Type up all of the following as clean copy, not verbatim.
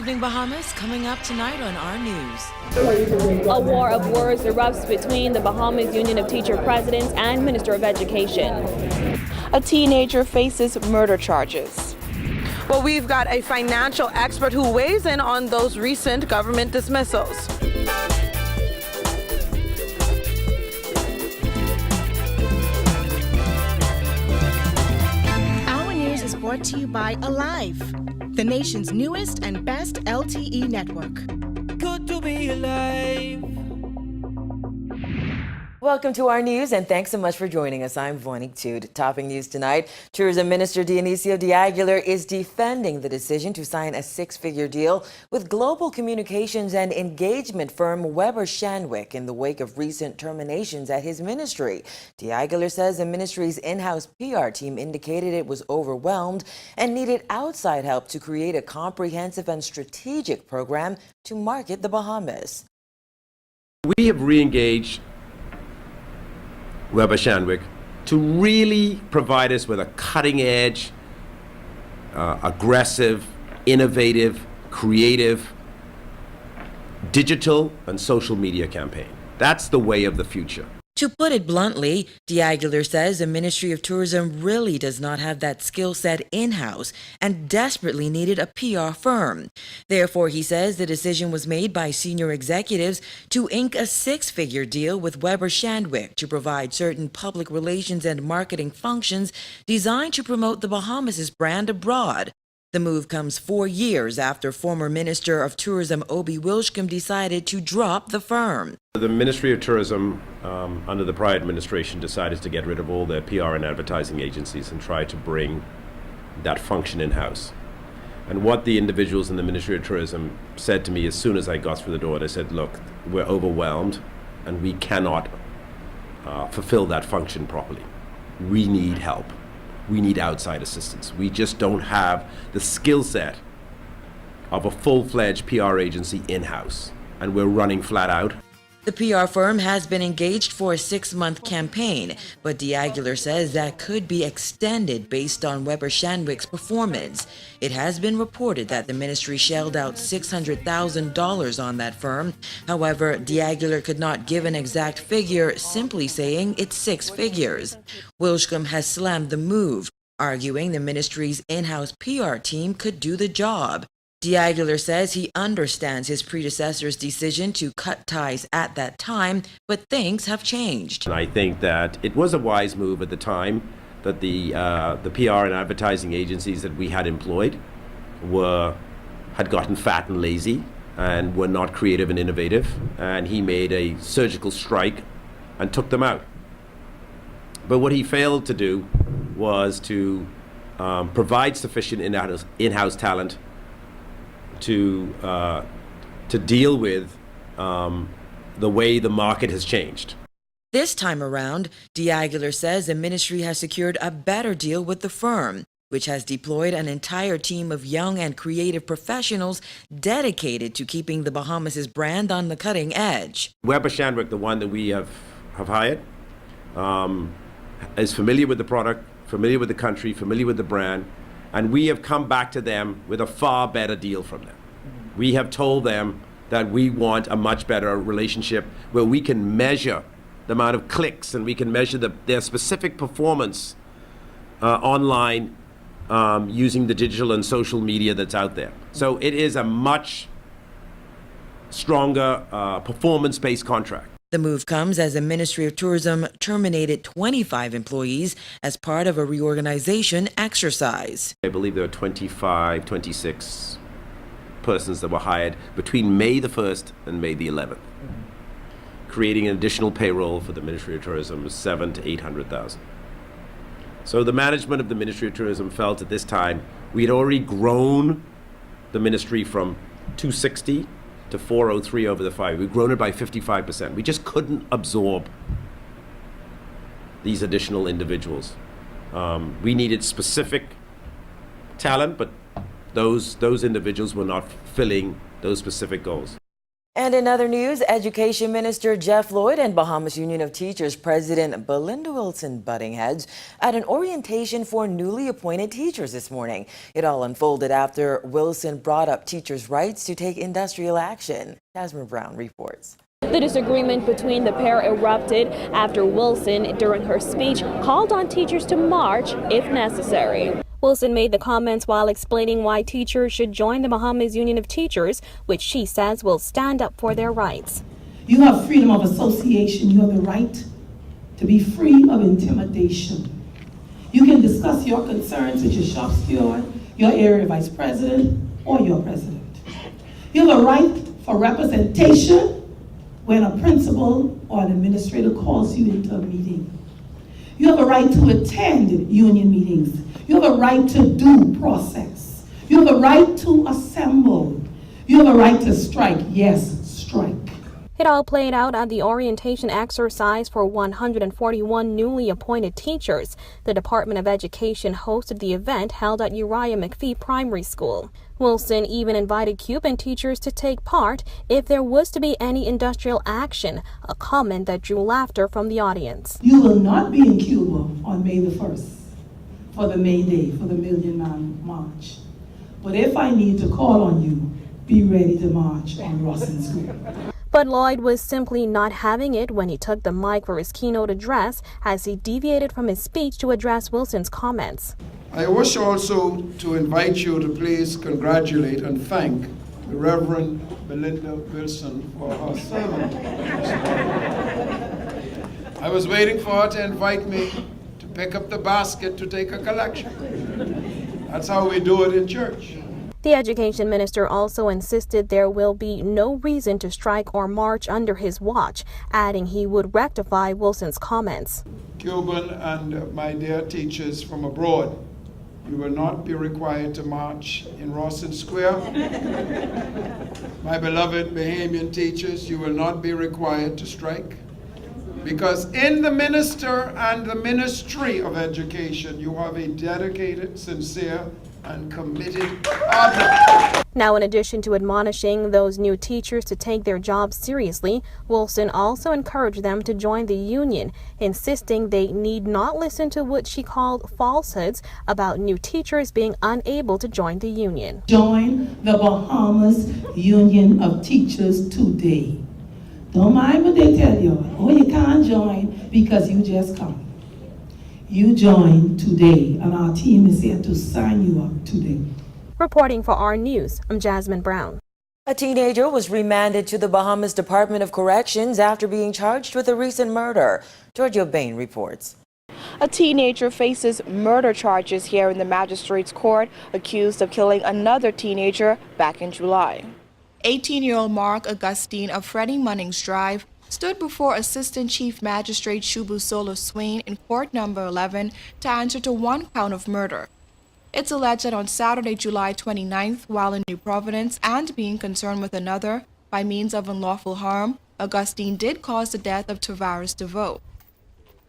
Evening Bahamas coming up tonight on our news. A war of words erupts between the Bahamas Union of Teacher Presidents and Minister of Education. A teenager faces murder charges. Well, we've got a financial expert who weighs in on those recent government dismissals. Our news is brought to you by Alive, the nation's newest and best LTE network. Good to be alive. Welcome to our news, and thanks so much for joining us. I'm Vonique Tude. Topping news tonight, Tourism Minister Dionisio de Aguilar is defending the decision to sign a six-figure deal with global communications and engagement firm Weber Shandwick in the wake of recent terminations at his ministry. De Aguilar says the ministry's in-house PR team indicated it was overwhelmed and needed outside help to create a comprehensive and strategic program to market the Bahamas. We have re-engaged Weber Shandwick to really provide us with a cutting-edge, aggressive, innovative, creative, digital and social media campaign. That's the way of the future. To put it bluntly, de Aguilar says the Ministry of Tourism really does not have that skill set in-house and desperately needed a PR firm. Therefore, he says the decision was made by senior executives to ink a six-figure deal with Weber Shandwick to provide certain public relations and marketing functions designed to promote the Bahamas' brand abroad. The move comes 4 years after former Minister of Tourism Obi Wilshcombe decided to drop the firm. The Ministry of Tourism, under the prior administration, decided to get rid of all their PR and advertising agencies and try to bring that function in-house. And what the individuals in the Ministry of Tourism said to me as soon as I got through the door, they said, look, we're overwhelmed and we cannot fulfill that function properly. We need help. We need outside assistance. We just don't have the skill set of a full-fledged PR agency in-house, and we're running flat out. The PR firm has been engaged for a 6-month campaign, but de Aguilar says that could be extended based on Weber Shandwick's performance. It has been reported that the ministry shelled out $600,000 on that firm. However, de Aguilar could not give an exact figure, simply saying it's 6 figures. Wilshcombe has slammed the move, arguing the ministry's in-house PR team could do the job. De Aguilar says he understands his predecessor's decision to cut ties at that time, but things have changed. And I think that it was a wise move at the time that the PR and advertising agencies that we had employed had gotten fat and lazy and were not creative and innovative, and he made a surgical strike and took them out. But what he failed to do was to provide sufficient in-house talent to deal with the way the market has changed. This time around, de Aguilar says the ministry has secured a better deal with the firm, which has deployed an entire team of young and creative professionals dedicated to keeping the Bahamas' brand on the cutting edge. Weber Shandwick, the one that we have hired, is familiar with the product, familiar with the country, familiar with the brand, and we have come back to them with a far better deal from them. We have told them that we want a much better relationship where we can measure the amount of clicks and we can measure their specific performance online using the digital and social media that's out there. So it is a much stronger performance-based contract. The move comes as the Ministry of Tourism terminated 25 employees as part of a reorganization exercise. I believe there were 26 persons that were hired between May the 1st and May the 11th, creating an additional payroll for the Ministry of Tourism of $700,000 to $800,000. So the management of the Ministry of Tourism felt at this time we had already grown the ministry from 260 to 403 over the 5. We've grown it by 55%. We just couldn't absorb these additional individuals. We needed specific talent, but those individuals were not filling those specific goals. And in other news, Education Minister Jeff Lloyd and Bahamas Union of Teachers President Belinda Wilson butting heads at an orientation for newly appointed teachers this morning. It all unfolded after Wilson brought up teachers' rights to take industrial action. Jasmine Brown reports. The disagreement between the pair erupted after Wilson, during her speech, called on teachers to march if necessary. Wilson made the comments while explaining why teachers should join the Bahamas Union of Teachers, which she says will stand up for their rights. You have freedom of association. You have the right to be free of intimidation. You can discuss your concerns with your shop steward, your area vice president, or your president. You have a right for representation when a principal or an administrator calls you into a meeting. You have a right to attend union meetings. You have a right to due process. You have a right to assemble. You have a right to strike. Yes, strike. It all played out at the orientation exercise for 141 newly appointed teachers. The Department of Education hosted the event held at Uriah McPhee Primary School. Wilson even invited Cuban teachers to take part if there was to be any industrial action, a comment that drew laughter from the audience. You will not be in Cuba on May the 1st for the May Day, for the Million Man March. But if I need to call on you, be ready to march on Rawson Square. But Lloyd was simply not having it when he took the mic for his keynote address as he deviated from his speech to address Wilson's comments. I wish also to invite you to please congratulate and thank the Reverend Belinda Wilson for her sermon. I was waiting for her to invite me to pick up the basket to take a collection. That's how we do it in church. The education minister also insisted there will be no reason to strike or march under his watch, adding he would rectify Wilson's comments. Cuban and my dear teachers from abroad, you will not be required to march in Rawson Square. My beloved Bahamian teachers, you will not be required to strike. Because in the minister and the ministry of education, you have a dedicated, sincere, and committed partner. Now, in addition to admonishing those new teachers to take their jobs seriously, Wilson also encouraged them to join the union, insisting they need not listen to what she called falsehoods about new teachers being unable to join the union. Join the Bahamas Union of Teachers today. Don't mind what they tell you. Oh, you can't join because you just come. You join today, and our team is here to sign you up today. Reporting for our news, I'm Jasmine Brown. A teenager was remanded to the Bahamas Department of Corrections after being charged with a recent murder. Giorgio Bain reports. A teenager faces murder charges here in the magistrate's court, accused of killing another teenager back in July. 18-year-old Mark Augustine of Freddie Munnings Drive stood before Assistant Chief Magistrate Shubu Solo Swain in Court Number 11 to answer to one count of murder. It's alleged that on Saturday, July 29th, while in New Providence and being concerned with another by means of unlawful harm, Augustine did cause the death of Tavares DeVoe.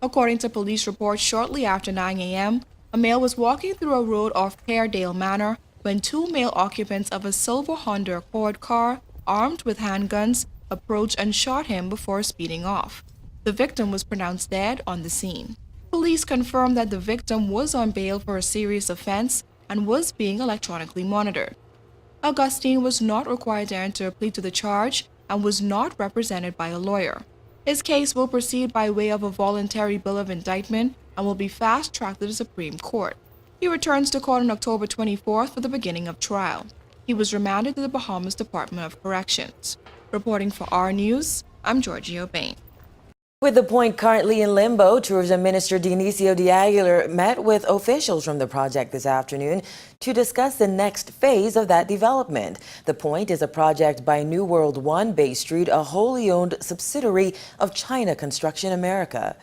According to police reports, shortly after 9 a.m., a male was walking through a road off Peardale Manor when two male occupants of a silver Honda Accord car, armed with handguns, approached and shot him before speeding off. The victim was pronounced dead on the scene. Police confirmed that the victim was on bail for a serious offense and was being electronically monitored. Augustine was not required to enter a plea to the charge and was not represented by a lawyer. His case will proceed by way of a voluntary bill of indictment and will be fast-tracked to the Supreme Court. He returns to court on October 24th for the beginning of trial. He was remanded to the Bahamas Department of Corrections. Reporting for our news, I'm Giorgio Bain. With the point currently in limbo, Tourism Minister Dionisio D'Aguilar met with officials from the project this afternoon to discuss the next phase of that development. The point is a project by New World One Bay Street, a wholly owned subsidiary of China Construction America.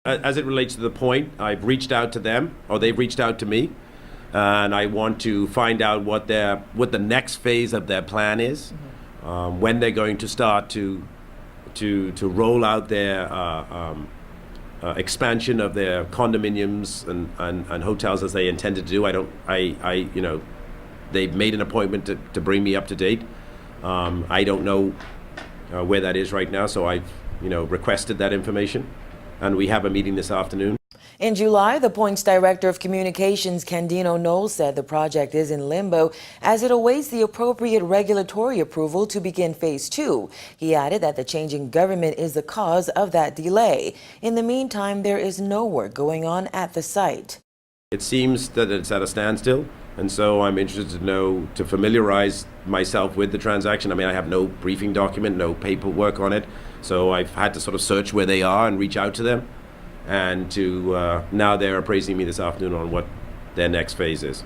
As it relates to the point, I've reached out to them, or they've reached out to me, and I want to find out what the next phase of their plan is, when they're going to start to roll out their expansion of their condominiums and hotels as they intended to do. They've made an appointment to bring me up to date. I don't know where that is right now, so I've requested that information, and we have a meeting this afternoon. In July, the Point's Director of Communications, Candino Knowles, said the project is in limbo as it awaits the appropriate regulatory approval to begin Phase 2. He added that the changing government is the cause of that delay. In the meantime, there is no work going on at the site. It seems that it's at a standstill, and so I'm interested to familiarize myself with the transaction. I mean, I have no briefing document, no paperwork on it, so I've had to sort of search where they are and reach out to them. And now they're appraising me this afternoon on what their next phase is.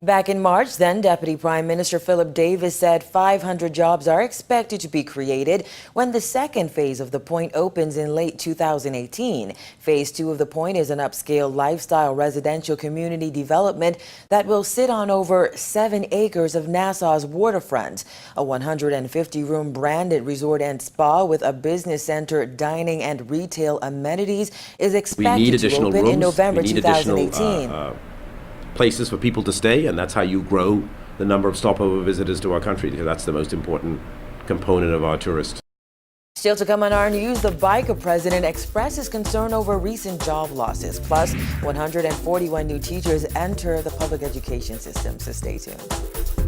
Back in March, then Deputy Prime Minister Philip Davis said 500 jobs are expected to be created when the second phase of the Point opens in late 2018. Phase 2 of the Point is an upscale lifestyle residential community development that will sit on over 7 acres of Nassau's waterfront. A 150-room branded resort and spa with a business center, dining and retail amenities is expected to open in November 2018. Places for people to stay, and that's how you grow the number of stopover visitors to our country, because that's the most important component of our tourists. Still to come on our news, the biker president expresses concern over recent job losses. Plus, 141 new teachers enter the public education system, so stay tuned.